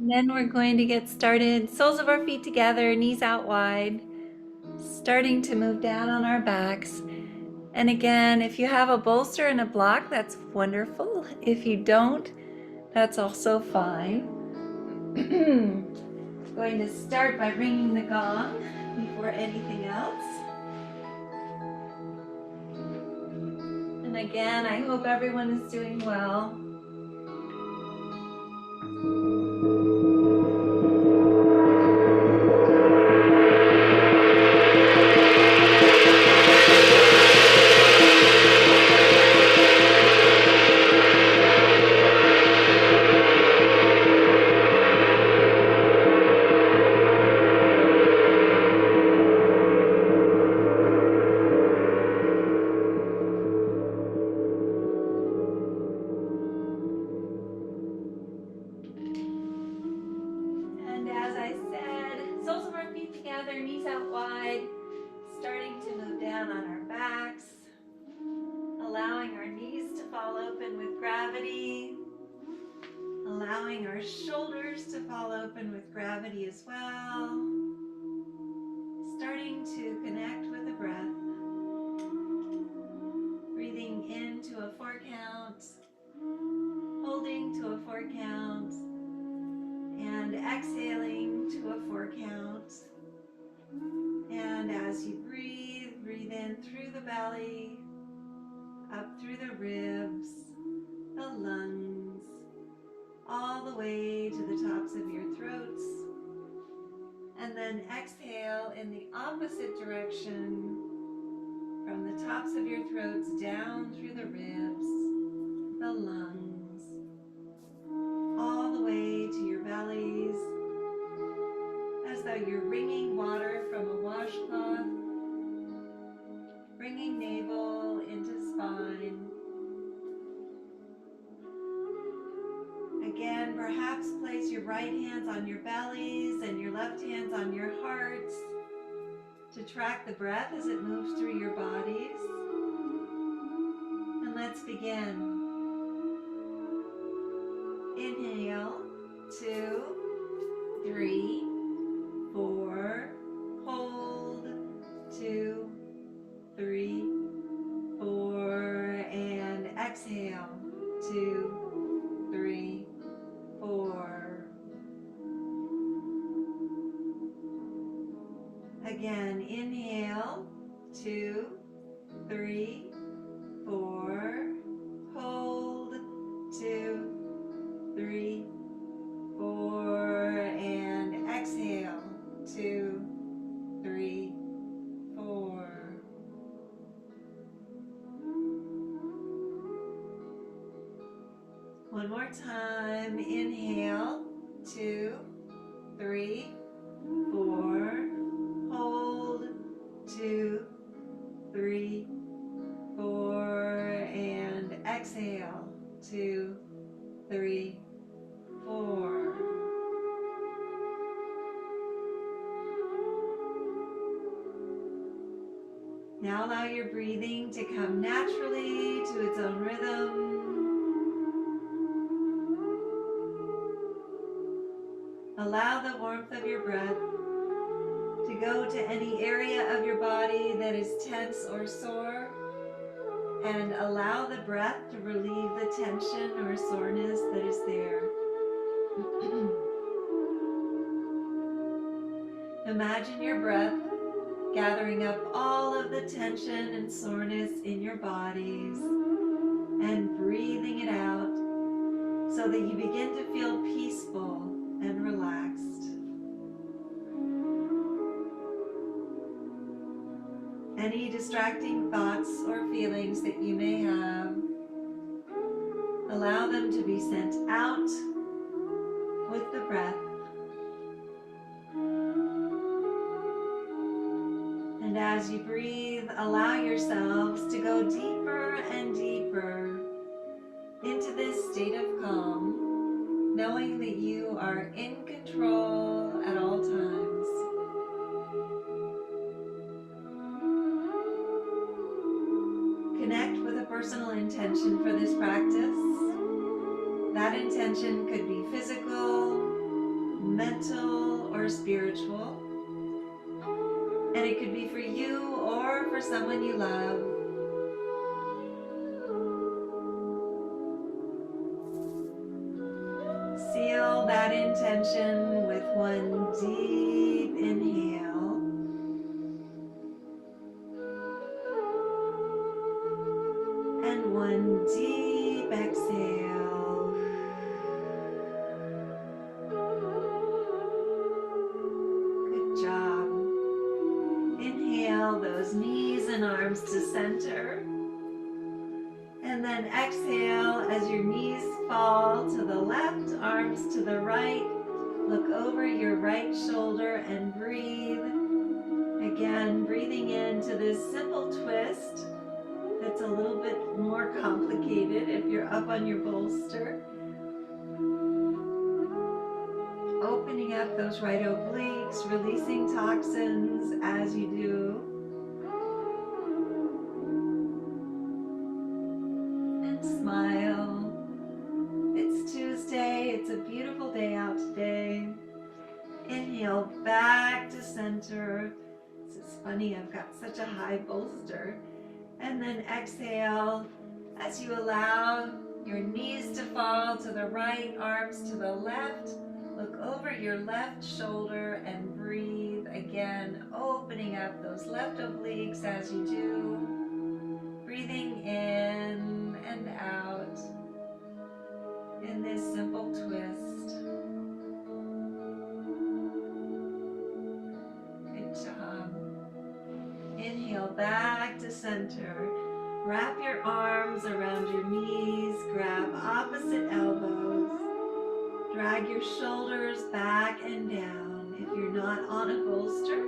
Then we're going to get started. Soles of our feet together, knees out wide, starting to move down on our backs. And again, if you have a bolster and a block, that's wonderful. If you don't, that's also fine. Going to start by ringing the gong before anything else. And again, I hope everyone is doing well. And as I said, soles of our feet together, knees out wide, starting to move down on our backs, allowing our knees to fall open with gravity, allowing our shoulders to fall open with gravity as well, starting to connect with the breath, breathing into a 4 count, holding to a 4 count, and exhaling to a 4 count. And as you breathe, breathe in through the belly, up through the ribs, the lungs, all the way to the tops of your throats. And then exhale in the opposite direction, from the tops of your throats down through the ribs, the lungs, all the way to your bellies, as though you're wringing water from a washcloth, bringing navel into spine. Again, perhaps place your right hands on your bellies and your left hands on your hearts to track the breath as it moves through your bodies. And let's begin. Inhale, 2, 3, 4, hold, 2, 3, 4, and exhale, 2, 3, 4. Again, inhale, 2, 3, 4, hold, 2, 3, 4, and exhale, 2, 3, 4. One more time. Inhale, 2, 3, 4. Hold, 2, 3, 4. And exhale, 2, 3, 4. Now allow your breathing to come naturally to its own rhythm. Allow the warmth of your breath to go to any area of your body that is tense or sore, and allow the breath to relieve the tension or soreness that is there. Imagine your breath gathering up all of the tension and soreness in your bodies and breathing it out so that you begin to feel peaceful and relaxed. Any distracting thoughts or feelings that you may have, allow them to be sent out with the breath. And as you breathe, allow yourselves to go deeper and deeper into this state of calm, knowing that you are in control at all times. Connect with a personal intention for this practice. That intention could be physical, mental or spiritual. And it could be for you or for someone you love. Seal that intention with one deep inhale. And one deep exhale. Good job. Inhale those knees and arms to center. And then exhale as your knees fall to the left, arms to the right. Look over your right shoulder and breathe. Again, breathing into this simple twist that's a little bit more complicated if you're up on your bolster. Opening up those right obliques, releasing toxins as you do. And smile. It's Tuesday. It's a beautiful day out today. Inhale back to center. This is funny, I've got such a high bolster. And then exhale as you allow your knees to fall to the right, arms to the left. Look over your left shoulder and breathe. Again, opening up those left obliques as you do. Breathing in and out in this simple twist. Good job. Inhale back to center. Wrap your arms around your knees. Grab opposite elbows. Drag your shoulders back and down. If you're not on a bolster,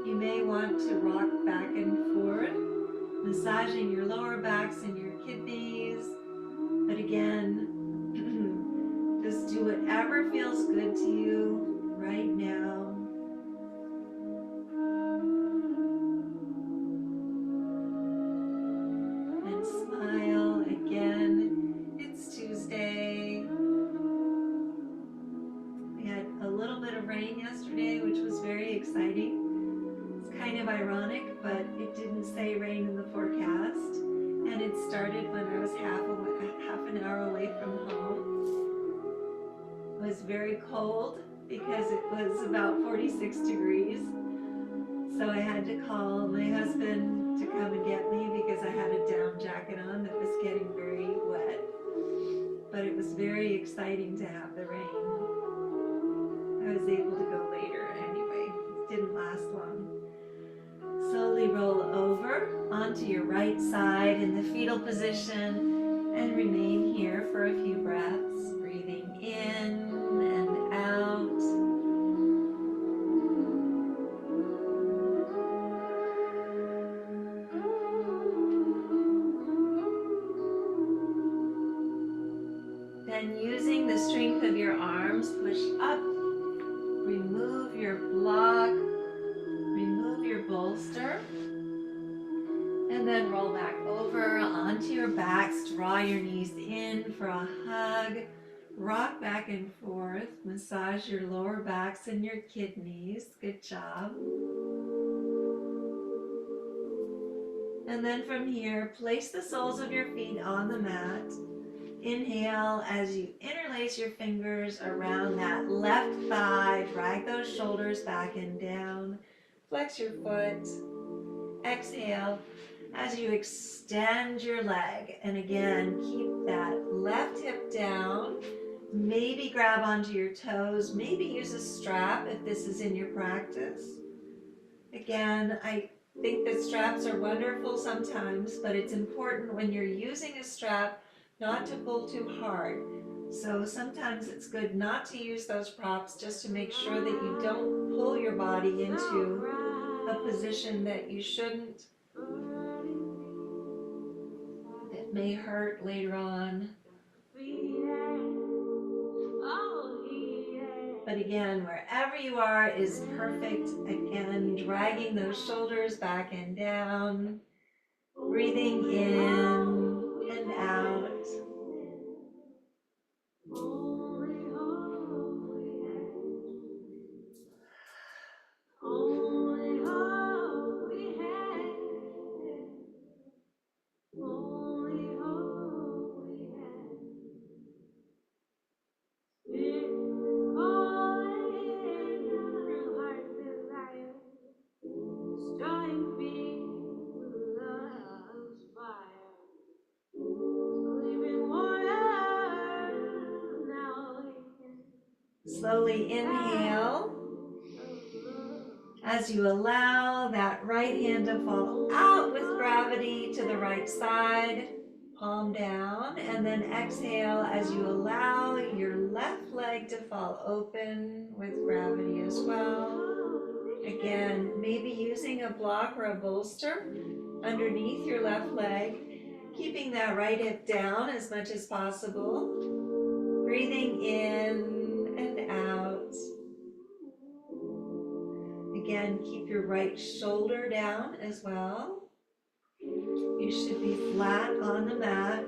you may want to rock back and forth, massaging your lower backs and your kidneys. But again, just do whatever feels good to you right now. And smile again. It's Tuesday. We had a little bit of rain yesterday, which was very exciting. It's kind of ironic, but it didn't say rain in the forecast. And it started when I was half an hour away from home. It was very cold because it was about 46 degrees. So I had to call my husband to come and get me because I had a down jacket on that was getting very wet. But it was very exciting to have the rain. I was able to go later anyway. It didn't last long. Slowly roll over onto your right side in the fetal position and remain here for a few breaths, breathing in and out. Then using the strength of your arms, push up, remove your block, remove your bolster, and then roll back over onto your backs. Draw your knees in for a hug. Rock back and forth. Massage your lower backs and your kidneys. Good job. And then from here, place the soles of your feet on the mat. Inhale as you interlace your fingers around that left thigh. Drag those shoulders back and down. Flex your foot. Exhale as you extend your leg. And again, keep that left hip down. Maybe grab onto your toes. Maybe use a strap if this is in your practice. Again, I think that straps are wonderful sometimes, but it's important when you're using a strap not to pull too hard. So sometimes it's good not to use those props just to make sure that you don't pull your body into a position that you shouldn't. It may hurt later on. But again, wherever you are is perfect. Again, dragging those shoulders back and down. Breathing in and out. Slowly inhale as you allow that right hand to fall out with gravity to the right side, palm down, and then exhale as you allow your left leg to fall open with gravity as well. Again, maybe using a block or a bolster underneath your left leg, keeping that right hip down as much as possible. Breathing in and out. Again, keep your right shoulder down as well. You should be flat on the mat.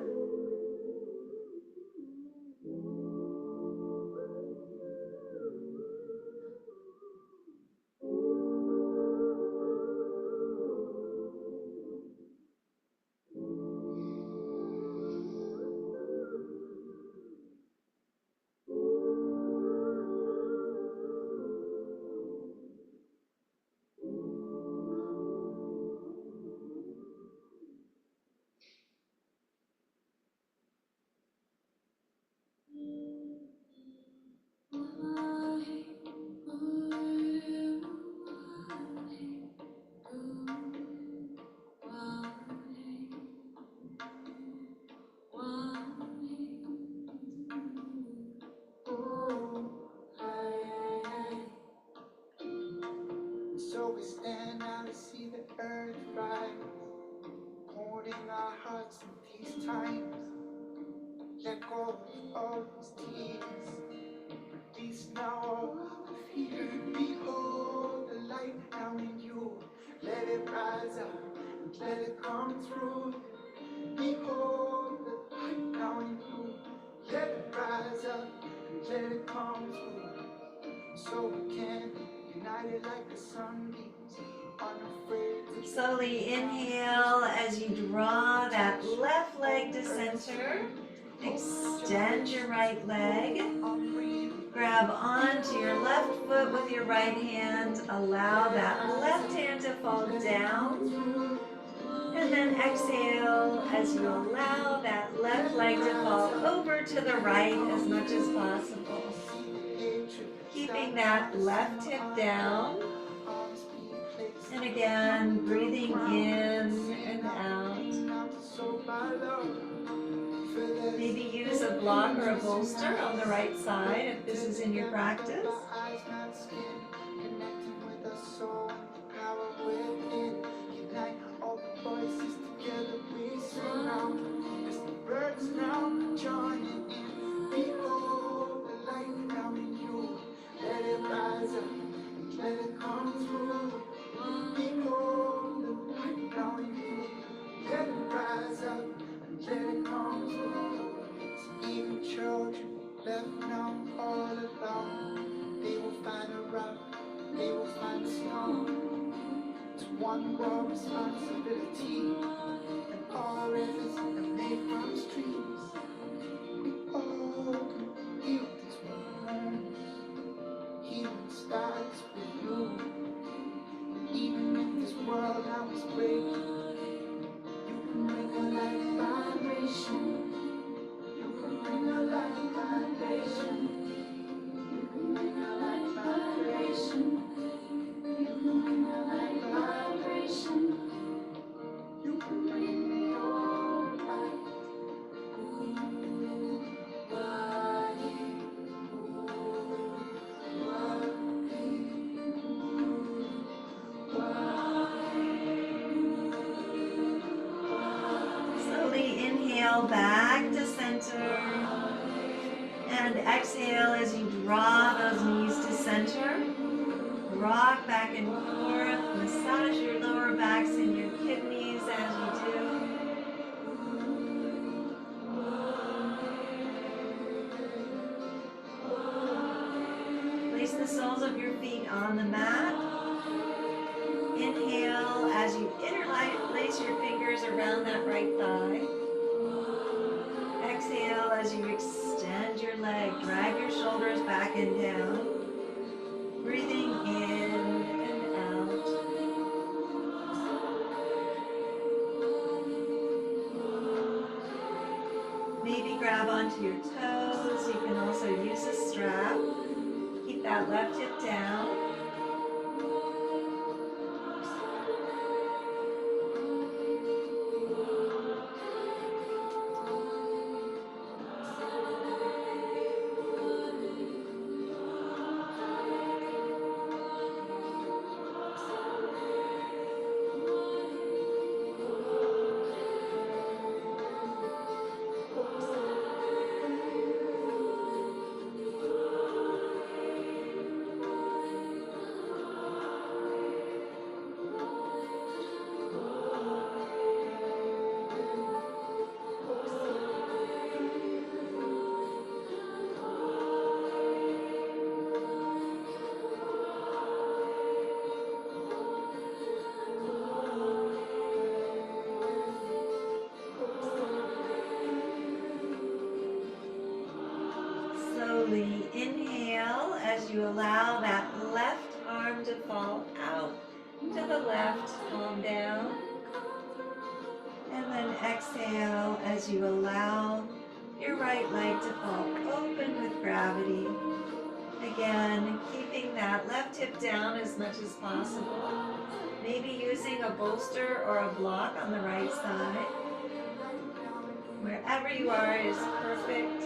So we stand now to see the earth rise, holding our hearts in these times. Let go of all these tears. Release now all the fear. Behold the light now in you. Let it rise up and let it come through. Behold the light now in you. Let it rise up and let it come through. So we can be united like the sunbeams, unafraid to Slowly inhale as you draw that left leg to center. Extend your right leg. Grab onto your left foot with your right hand. Allow that left hand to fall down. And then exhale as you allow that left leg to fall over to the right as much as possible. Keeping that left hip down. And again, breathing in and out. Maybe use a block or a bolster on the right side if this is in your practice. All the voices together we sing out as the birds now joining in. Behold the light now in you. Let it rise up and let it come through. Behold the light now in you. Let it rise up and let it come through. So even children left now all alone, they will find a rock, they will find a stone. It's one world responsibility, and all rivers are made from streams. We all can heal these wounds. Healing starts with you. Even if this world now is breaking, you can bring a light vibration. You can bring a light vibration. You can bring a light vibration. You can bring a light vibration. You can bring me your light. Slowly inhale back to center. And exhale as you draw those knees to center. Rock back and forth. Massage your lower backs and your kidneys as you do. Place the soles of your feet on the mat. Inhale as you interlace your fingers around that right thigh. Exhale as you extend your leg. Drag your shoulders back and down. Breathing in and out. Maybe grab onto your toes. You can also use a strap. that left hip down. Slowly inhale as you allow that left arm to fall out to the left, palm down. And then exhale as you allow your right leg to fall open with gravity. Again, keeping that left hip down as much as possible. Maybe using a bolster or a block on the right side. Wherever you are is perfect.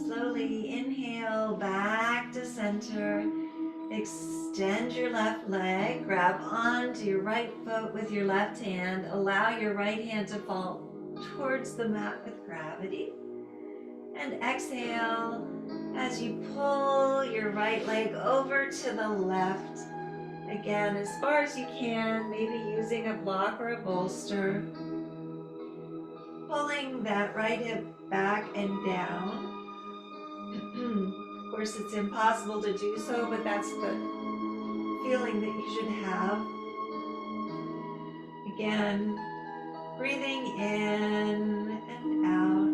Slowly inhale back to center. Extend your left leg. Grab onto your right foot with your left hand. Allow your right hand to fall towards the mat with gravity. And exhale as you pull your right leg over to the left. Again, as far as you can, maybe using a block or a bolster. Pulling that right hip back and down. Of course, it's impossible to do so, but that's the feeling that you should have. Again, breathing in and out.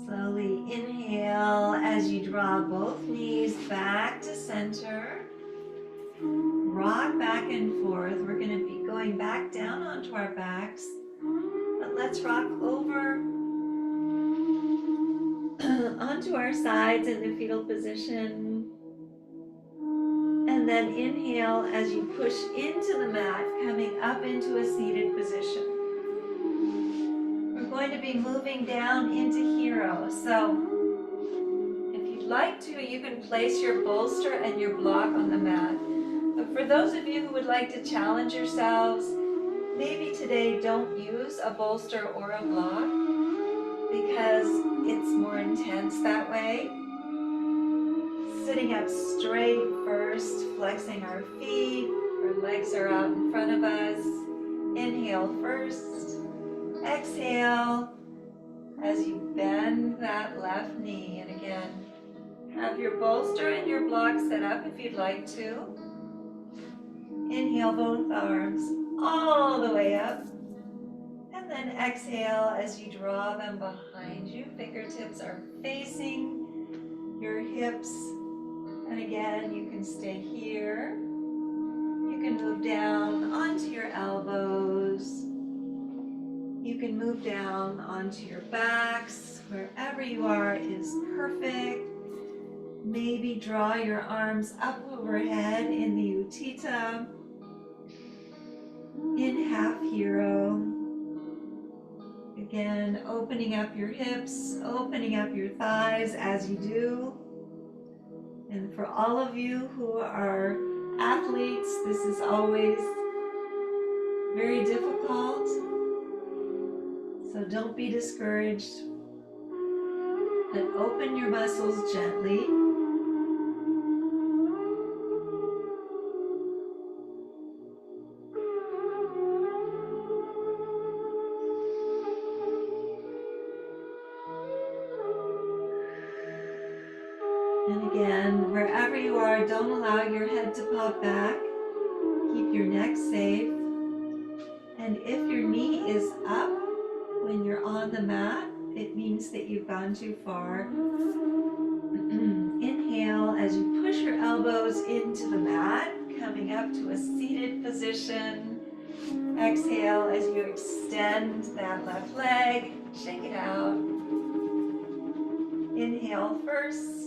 Slowly inhale as you draw both knees back to center. Rock back and forth. We're going to be going back down onto our backs. But let's rock over onto our sides in the fetal position. And And then inhale as you push into the mat, coming up into a seated position. We're going to be moving down into hero. So if you'd like to, you can place your bolster and your block on the mat. But for those of you who would like to challenge yourselves, maybe today don't use a bolster or a block because it's more intense that way. Sitting up straight first, flexing our feet, our legs are out in front of us. Inhale first, exhale as you bend that left knee. And again, have your bolster and your block set up if you'd like to. Inhale both arms all the way up. And then exhale as you draw them behind you. Fingertips are facing your hips. And again, you can stay here. You can move down onto your elbows. You can move down onto your backs. Wherever you are is perfect. Maybe draw your arms up overhead in the Utthita. In half hero. Again, opening up your hips, opening up your thighs as you do. And for all of you who are athletes, this is always very difficult. So don't be discouraged, but open your muscles gently. And again, wherever you are, don't allow your head to pop back. Keep your neck safe. And if your knee is up when you're on the mat, it means that you've gone too far. Inhale as you push your elbows into the mat, coming up to a seated position. Exhale as you extend that left leg, shake it out. Inhale first.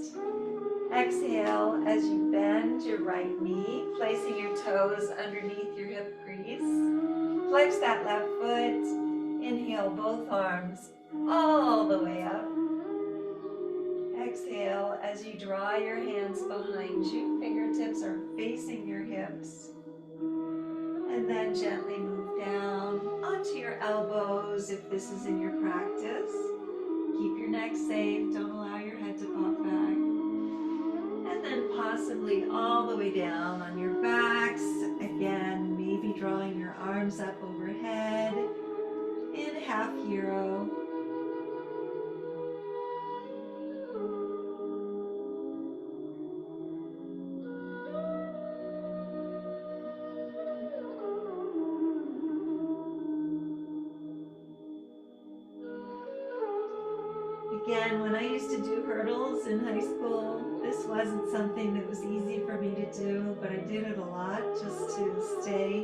Exhale as you bend your right knee, placing your toes underneath your hip crease. Flex that left foot. Inhale both arms all the way up. Exhale as you draw your hands behind you. Fingertips are facing your hips. And then gently move down onto your elbows if this is in your practice. Keep your neck safe. Don't allow your head to pop back. And then possibly all the way down on your backs. Again, maybe drawing your arms up overhead in half hero. Again, when I used to do hurdles in high school, this wasn't something that was easy for me to do, but I did it a lot just to stay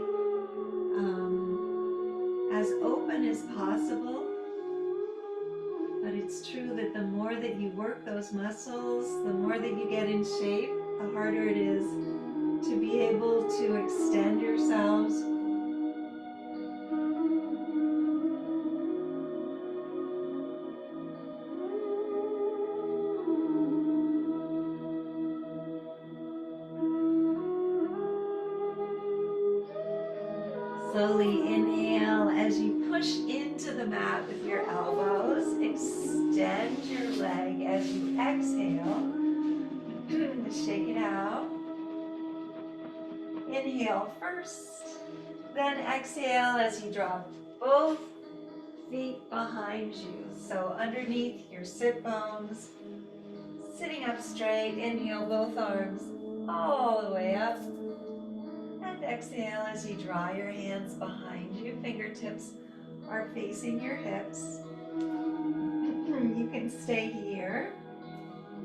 as open as possible. But it's true that the more that you work those muscles, the more that you get in shape, the harder it is to be able to extend yourselves. Slowly inhale as you push into the mat with your elbows. Extend your leg as you exhale. Shake it out. Inhale first. Then exhale as you drop both feet behind you. So underneath your sit bones. Sitting up straight. Inhale both arms all the way up. And exhale as you draw your hands behind you. Fingertips are facing your hips. You can stay here.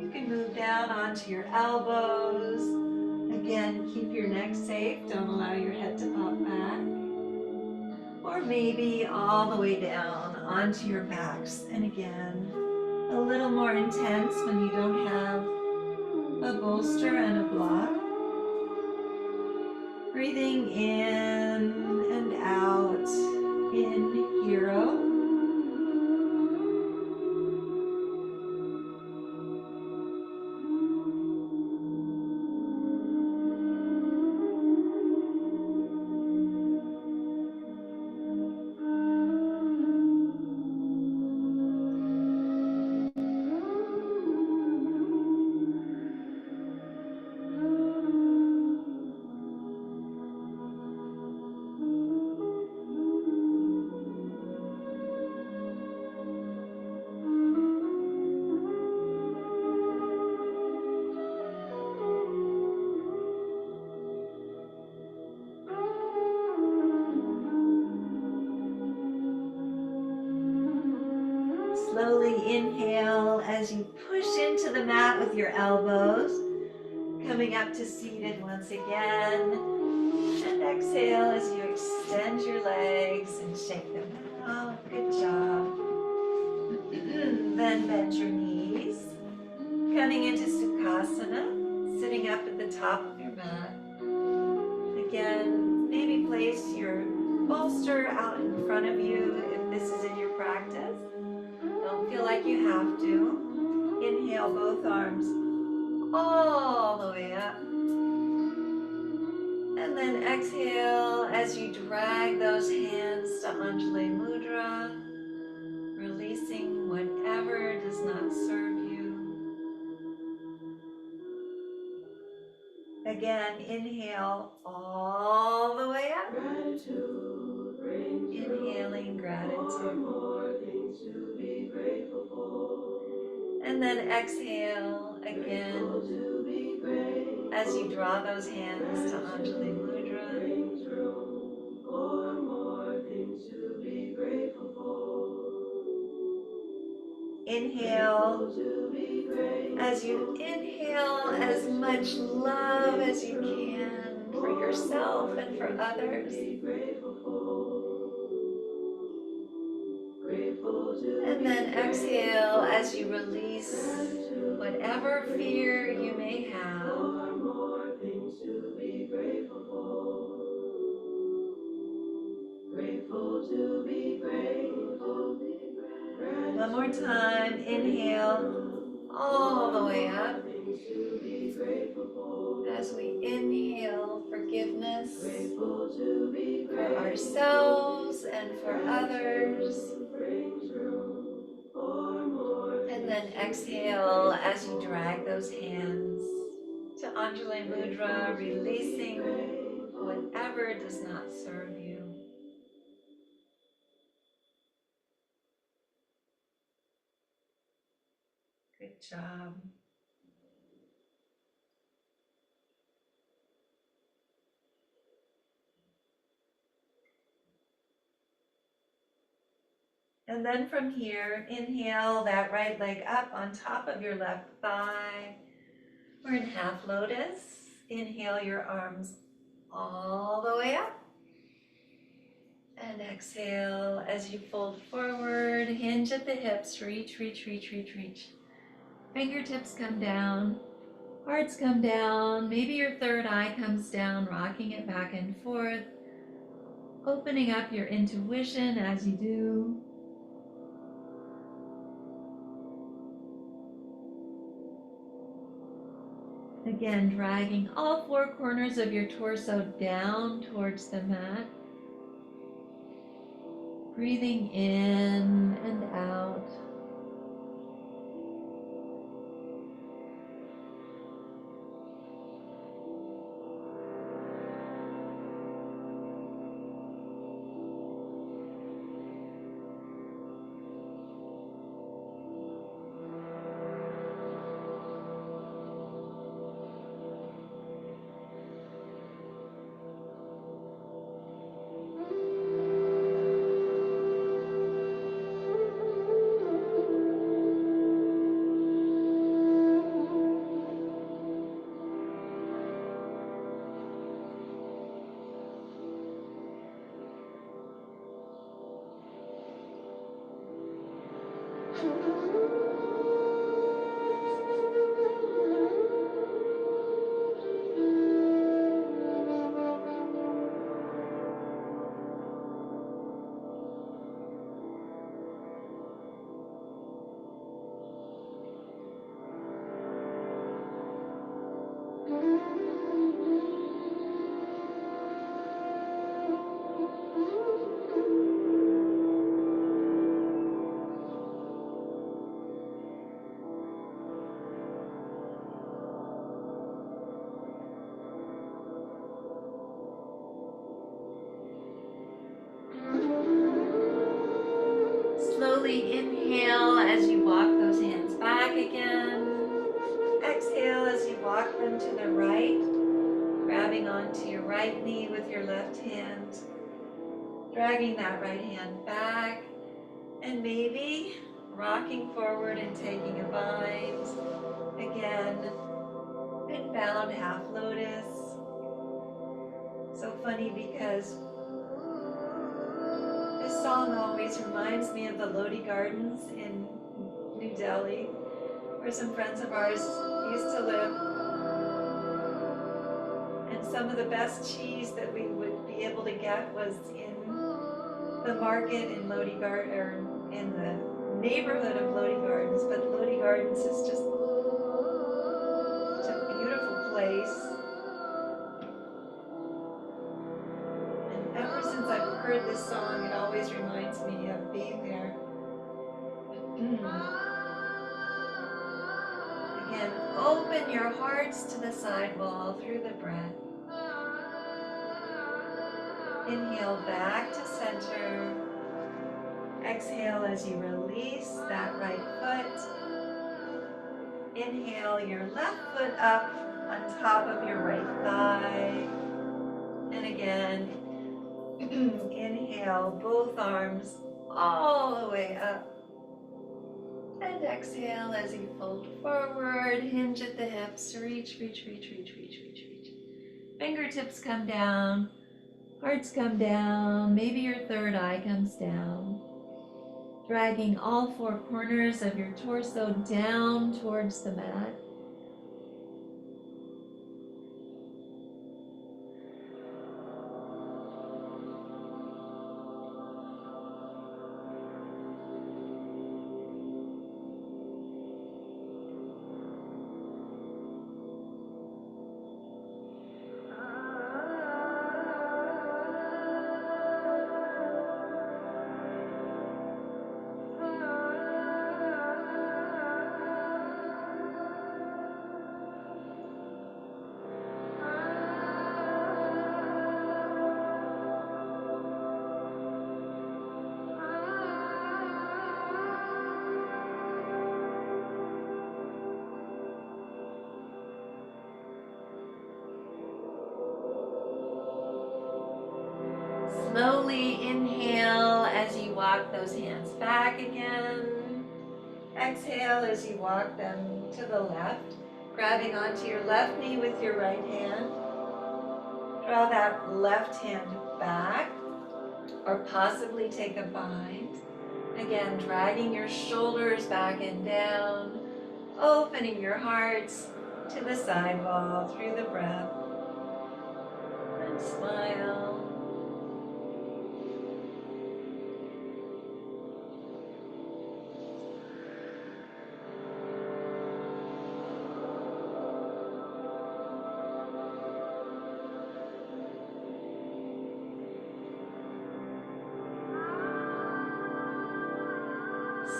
You can move down onto your elbows. Again, keep your neck safe. Don't allow your head to pop back. Or maybe all the way down onto your backs. And again, a little more intense when you don't have a bolster and a block. Breathing in and out in hero. Slowly inhale as you push into the mat with your elbows, coming up to seated once again. And exhale as you extend your legs and shake them out. Good job. Then bend your knees, coming into Sukhasana, sitting up at the top of your mat. Again, maybe place your bolster out in front of you if this is in your practice. Don't feel like you have to. Inhale both arms all the way up. And then exhale as you drag those hands to Anjali Mudra, releasing whatever does not serve you. Again, inhale all the way up. Inhaling gratitude. And then exhale again as you draw those hands to Anjali Mudra. Inhale as you inhale as much love as you can for yourself and for others. And then exhale as you release whatever fear you may have. One more time, inhale all the way up. As we inhale forgiveness for ourselves and for others. And then exhale as you drag those hands to Anjali Mudra, releasing whatever does not serve you. Good job. And then from here, inhale that right leg up on top of your left thigh. We're in half lotus. Inhale your arms all the way up. And exhale as you fold forward, hinge at the hips, reach, reach, reach, reach, reach. Fingertips come down, hearts come down, maybe your third eye comes down, rocking it back and forth, opening up your intuition as you do. Again, dragging all four corners of your torso down towards the mat. Breathing in and out. Slowly inhale as you walk those hands back again. Exhale as you walk them to the right, grabbing onto your right knee with your left hand, dragging that right hand back, and maybe rocking forward and taking a bind. Again, inbound half lotus. So funny because this song always reminds me of the Lodi Gardens in New Delhi, where some friends of ours used to live. And some of the best cheese that we would be able to get was in the market in Lodi Garden, or in the neighborhood of Lodi Gardens. But Lodi Gardens is just a beautiful place. And ever since I've heard this song, it always reminds me of being there. Again, open your hearts to the side wall through the breath. Inhale back to center. Exhale as you release that right foot. Inhale your left foot up on top of your right thigh. And again, inhale both arms all the way up. And exhale as you fold forward, hinge at the hips, reach, reach, reach, reach, reach, reach, reach. Fingertips come down, hearts come down, maybe your third eye comes down. Dragging all four corners of your torso down towards the mat. Slowly inhale as you walk those hands back again. Exhale as you walk them to the left, grabbing onto your left knee with your right hand. Draw that left hand back, or possibly take a bind. Again, dragging your shoulders back and down, opening your hearts to the side wall through the breath. And smile.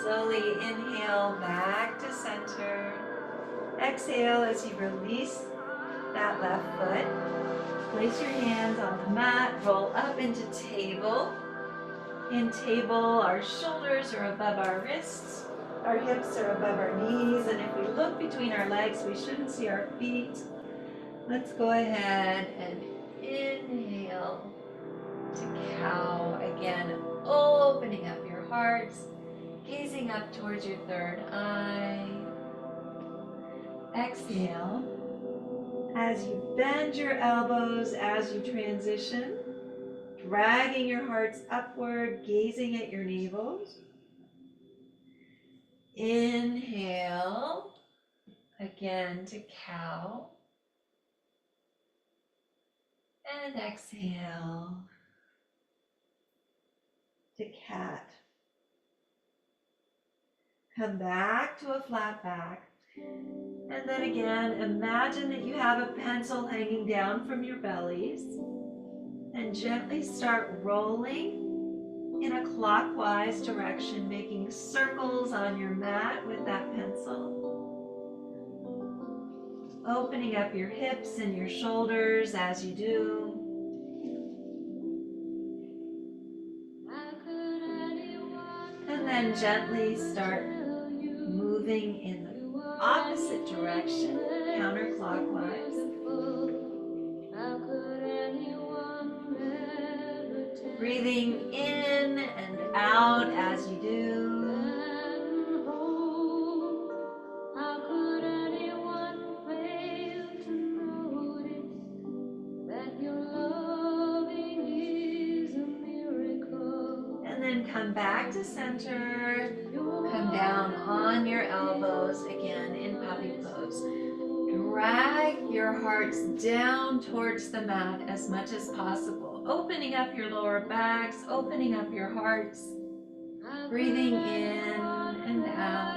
Slowly inhale back to center. Exhale as you release that left foot. Place your hands on the mat, roll up into table. In table, our shoulders are above our wrists, our hips are above our knees, and if we look between our legs, we shouldn't see our feet. Let's go ahead and inhale to cow. Again, opening up your hearts, gazing up towards your third eye. Exhale as you bend your elbows as you transition, dragging your hearts upward, gazing at your navels. Inhale, again to cow. And exhale to cat. Come back to a flat back. And then again, imagine that you have a pencil hanging down from your bellies. And gently start rolling in a clockwise direction, making circles on your mat with that pencil. Opening up your hips and your shoulders as you do. And then gently start moving in the opposite direction, counterclockwise. Breathing in and out as you do. And then come back to center. Come down on your elbows again in puppy pose. Drag your hearts down towards the mat as much as possible. Opening up your lower backs, opening up your hearts. Breathing in and out.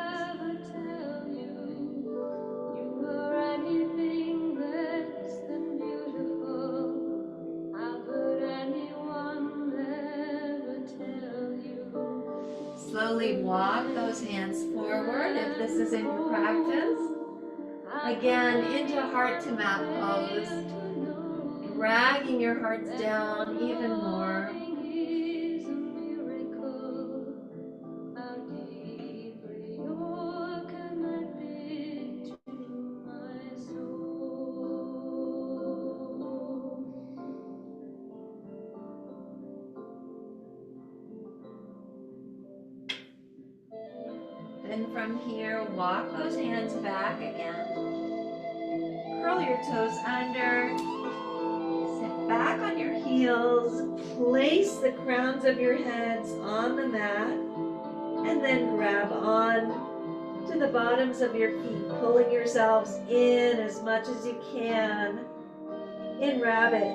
Slowly walk those hands forward if this is in your practice. Again, into heart to mat pose. Dragging your hearts down even more. Then from here, walk those hands back again. Curl your toes under. Sit back on your heels. Place the crowns of your heads on the mat. And then grab on to the bottoms of your feet, pulling yourselves in as much as you can in rabbit.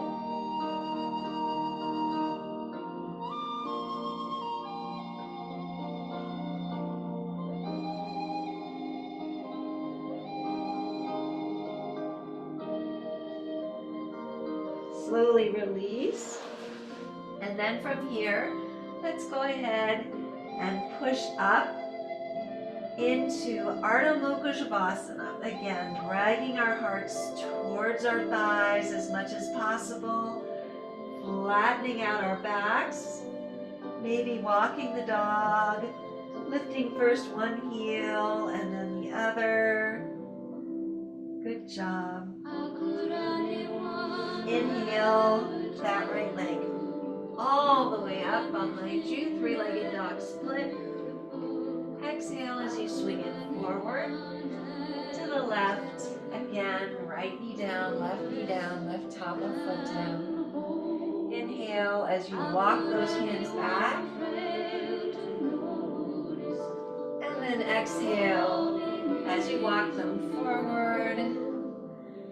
Slowly release. And then from here, let's go ahead and push up into Ardha Mukha Shavasana. Again, dragging our hearts towards our thighs as much as possible, flattening out our backs, maybe walking the dog, lifting first one heel and then the other. Good job. Inhale that right leg all the way up behind you, three-legged dog split. Exhale as you swing it forward to the left. Again, right knee down, left top of foot down. Inhale as you walk those hands back. And then exhale as you walk them forward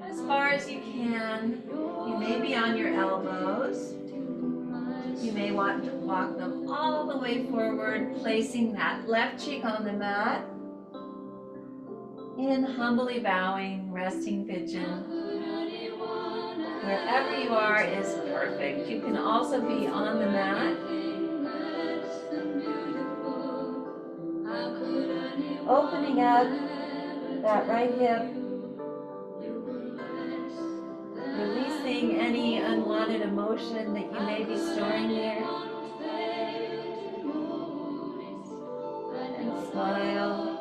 as far as you can. You may be on your elbows. You may want to walk them all the way forward, placing that left cheek on the mat. In humbly bowing, resting pigeon. Wherever you are is perfect. You can also be on the mat. Opening up that right hip. Releasing any unwanted emotion that you may be storing there. And smile.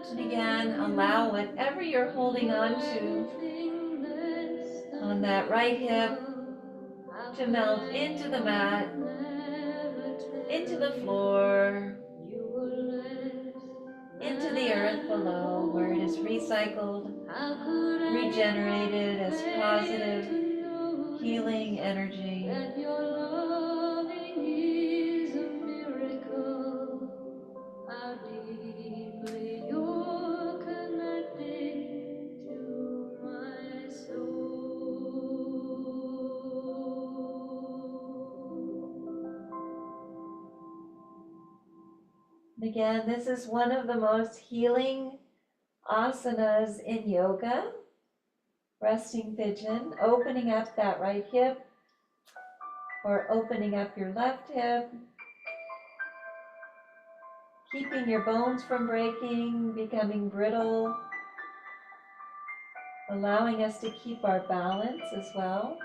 And again, allow whatever you're holding on to on that right hip to melt into the mat, into the floor, into the earth below, where it is recycled, regenerated as positive, healing energy. Again, this is one of the most healing asanas in yoga, resting pigeon, opening up that right hip or opening up your left hip, keeping your bones from breaking, becoming brittle, allowing us to keep our balance as well.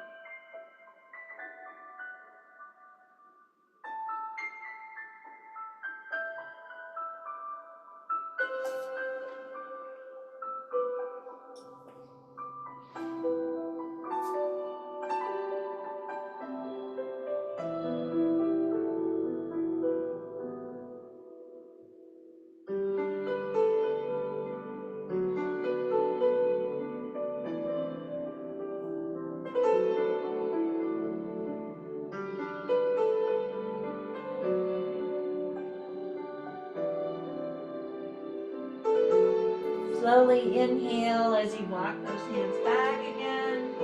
Slowly inhale as you walk those hands back again.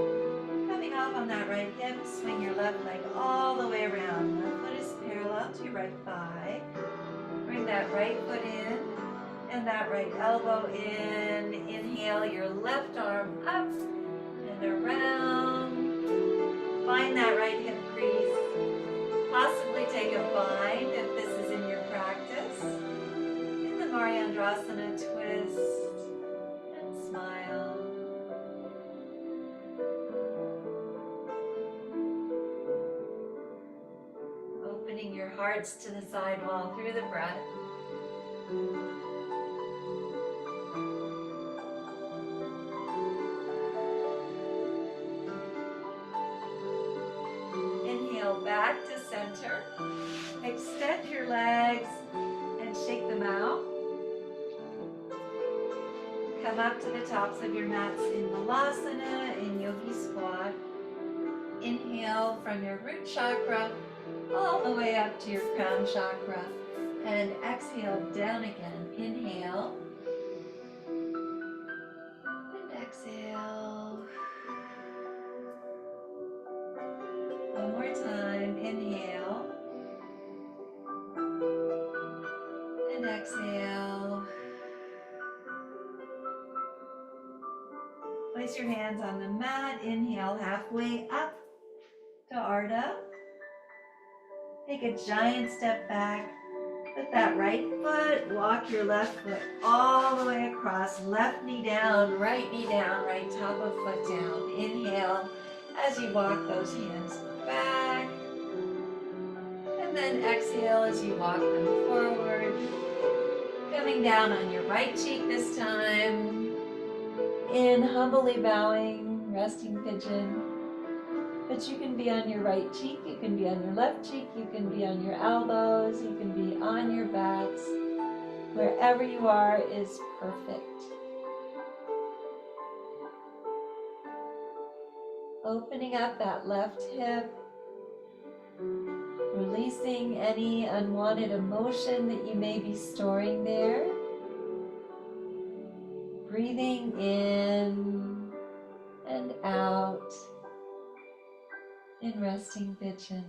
Coming off on that right hip, swing your left leg all the way around. Left foot is parallel to your right thigh. Bring that right foot in and that right elbow in. Inhale your left arm up and around. Find that right hip crease. Possibly take a bind if this is in your practice. In the Mariandrasana twist. And smile. Opening your hearts to the side wall through the breath. Inhale back to center. Extend your legs and shake them out. Come up to the tops of your mats in Malasana, in Yogi Squat. Inhale from your root chakra all the way up to your crown chakra. And exhale down again. Inhale. And exhale. One more time. Inhale. And exhale. Place your hands on the mat. Inhale halfway up to Ardha. Take a giant step back. With that right foot, walk your left foot all the way across. Left knee down, right top of foot down. Inhale as you walk those hands back. And then exhale as you walk them forward. Coming down on your right cheek this time. In humbly bowing, resting pigeon. But you can be on your right cheek, you can be on your left cheek, you can be on your elbows, you can be on your backs. Wherever you are is perfect. Opening up that left hip, releasing any unwanted emotion that you may be storing there. Breathing in and out in resting pigeon.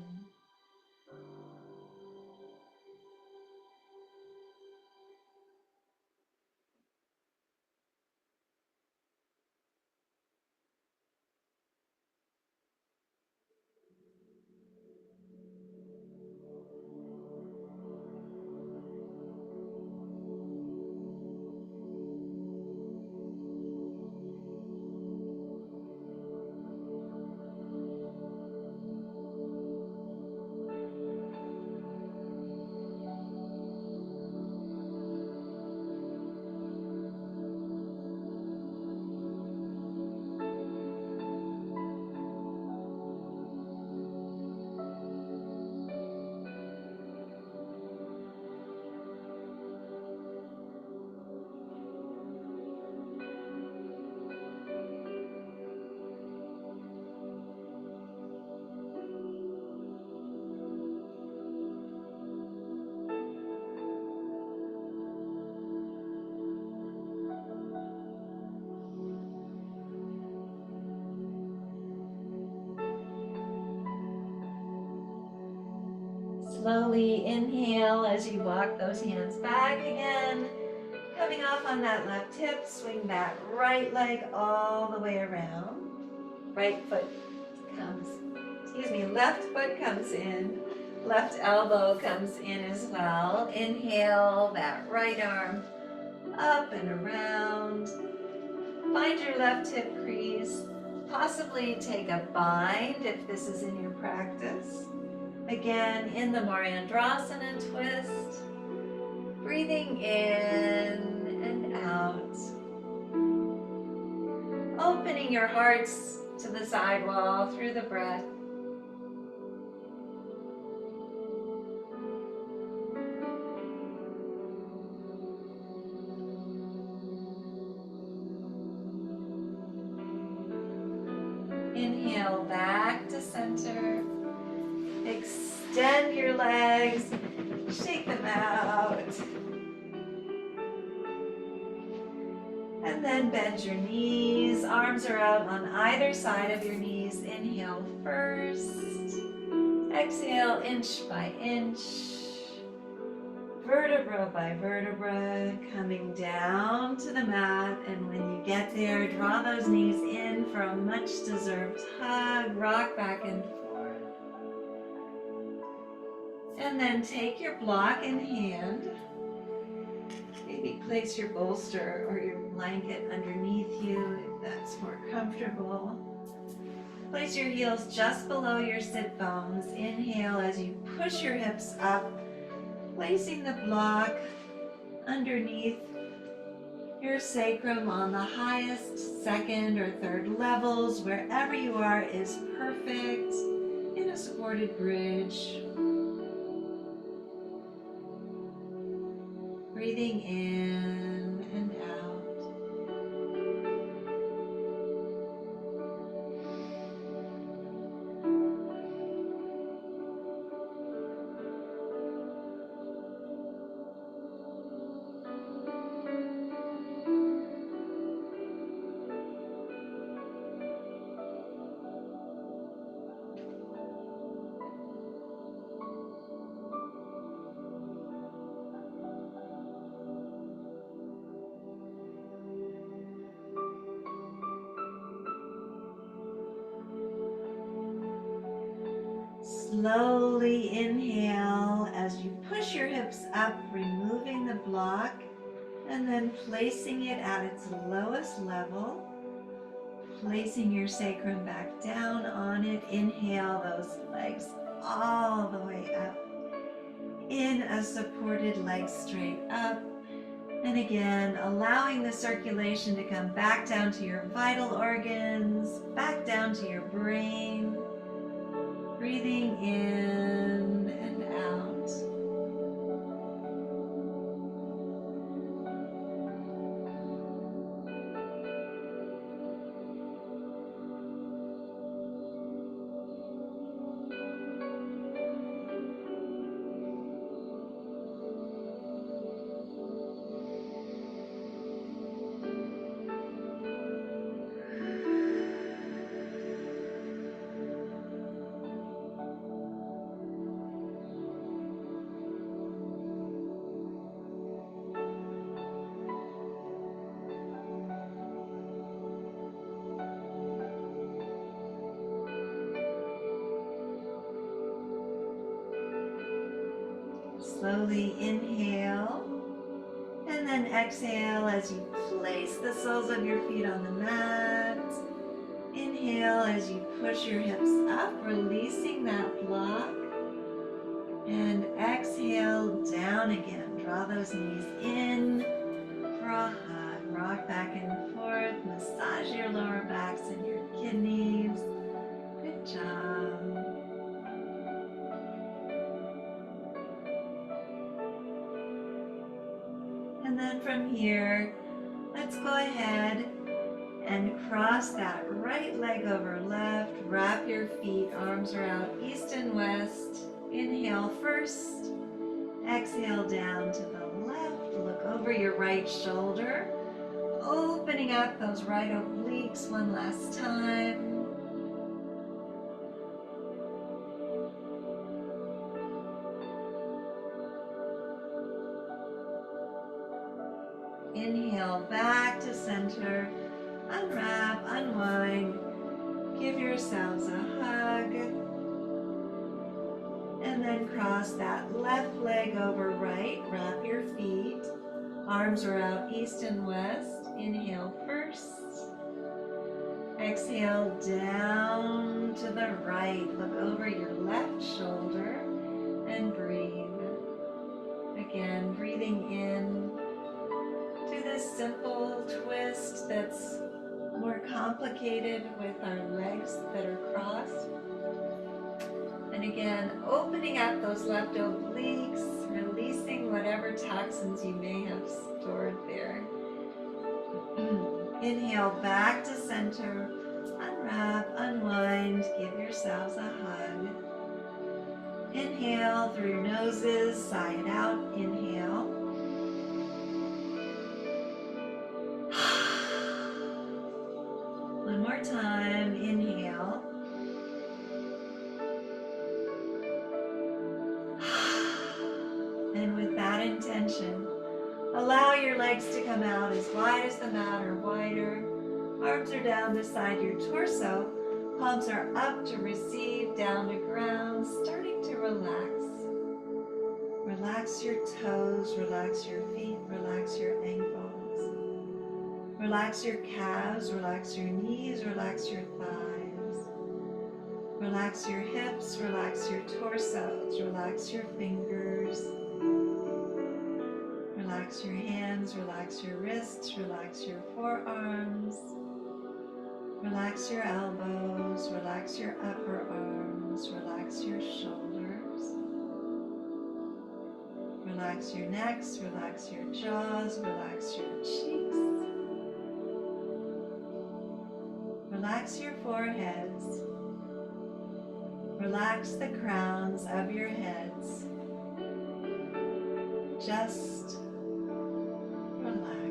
Slowly inhale as you walk those hands back again. Coming off on that left hip, swing that right leg all the way around. Left foot comes in. Left elbow comes in as well. Inhale, that right arm up and around. Find your left hip crease. Possibly take a bind if this is in your practice. Again, in the Mauryandrasana twist. Breathing in and out. Opening your hearts to the side wall through the breath. Inhale back to center. Extend your legs. Shake them out. And then bend your knees. Arms are out on either side of your knees. Inhale first. Exhale inch by inch. Vertebra by vertebra. Coming down to the mat. And when you get there, draw those knees in for a much deserved hug. Rock back and forth. And then take your block in hand. Maybe place your bolster or your blanket underneath you if that's more comfortable. Place your heels just below your sit bones. Inhale as you push your hips up, placing the block underneath your sacrum on the highest second or third levels. Wherever you are is perfect in a supported bridge. Breathing in and out. Slowly inhale as you push your hips up, removing the block, and then placing it at its lowest level. Placing your sacrum back down on it. Inhale those legs all the way up. In a supported leg straight up. And again, allowing the circulation to come back down to your vital organs, back down to your brain. Breathing in and out. Slowly inhale and then exhale as you place the soles of your feet on the mat. Inhale as you push your hips up, releasing that block. And exhale down again. Draw those knees in for a hug. Rock back and forth. Massage your lower backs and your kidneys. Good job. And then from here, let's go ahead and cross that right leg over left. Wrap your feet, arms are out east and west. Inhale first. Exhale down to the left. Look over your right shoulder. Opening up those right obliques one last time. Inhale back to center. Unwrap, unwind. Give yourselves a hug. And then cross that left leg over right. Wrap your feet. Arms are out east and west. Inhale first. Exhale down to the right. Look over your left shoulder and breathe. Again, breathing in to this simple twist that's more complicated with our legs that are crossed. And again, opening up those left obliques, releasing whatever toxins you may have stored there. Inhale back to center. Unwrap, unwind, give yourselves a hug. Inhale through your noses, sigh it out. Inhale. One more time. Inhale. And with that intention, allow your legs to come out as wide as the mat or wider. Arms are down beside your torso. Palms are up to receive, down to ground, starting to relax. Relax your toes, relax your feet, relax your ankles. Relax your calves, relax your knees, relax your thighs. Relax your hips, relax your torsos, relax your fingers. Relax your hands, relax your wrists, relax your forearms. Relax your elbows, relax your upper arms, relax your shoulders. Relax your necks, relax your jaws, relax your cheeks. Relax your foreheads. Relax the crowns of your heads. Just relax.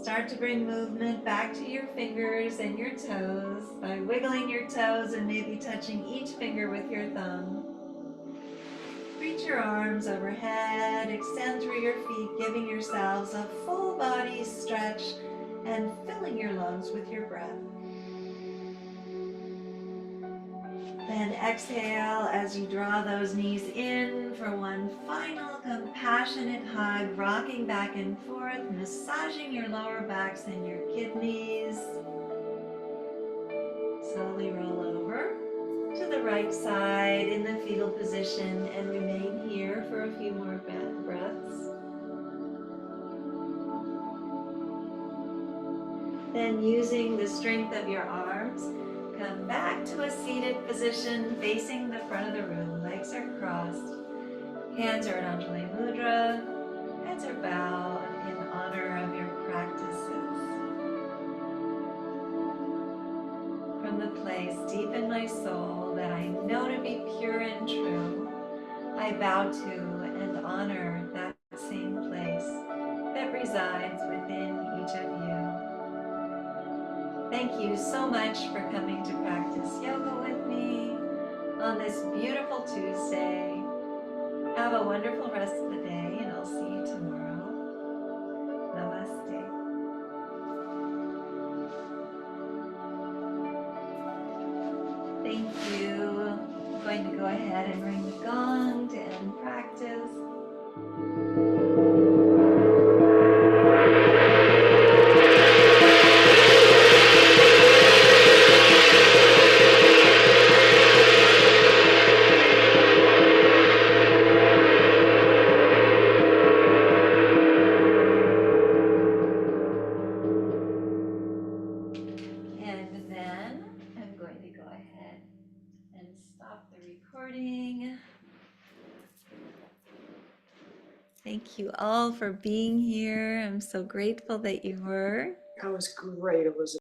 Start to bring movement back to your fingers and your toes by wiggling your toes and maybe touching each finger with your thumb. Reach your arms overhead, extend through your feet, giving yourselves a full body stretch and filling your lungs with your breath. Then exhale as you draw those knees in for one final compassionate hug, rocking back and forth, massaging your lower backs and your kidneys. Slowly roll over to the right side in the fetal position and remain here for a few more breaths. Then using the strength of your arms, come back to a seated position facing the front of the room. Legs are crossed. Hands are in Anjali Mudra. Heads are bowed in honor of your practices. From the place deep in my soul that I know to be pure and true, I bow to and honor that same place that resides within each of you. Thank you so much for coming to practice yoga with me on this beautiful Tuesday. Have a wonderful rest of the day, and I'll see you tomorrow. Namaste. Thank you. I'm going to go ahead and ring the gong to end practice. And then I'm going to go ahead and stop the recording. Thank you all for being here. I'm so grateful that you were. That was great, Elizabeth.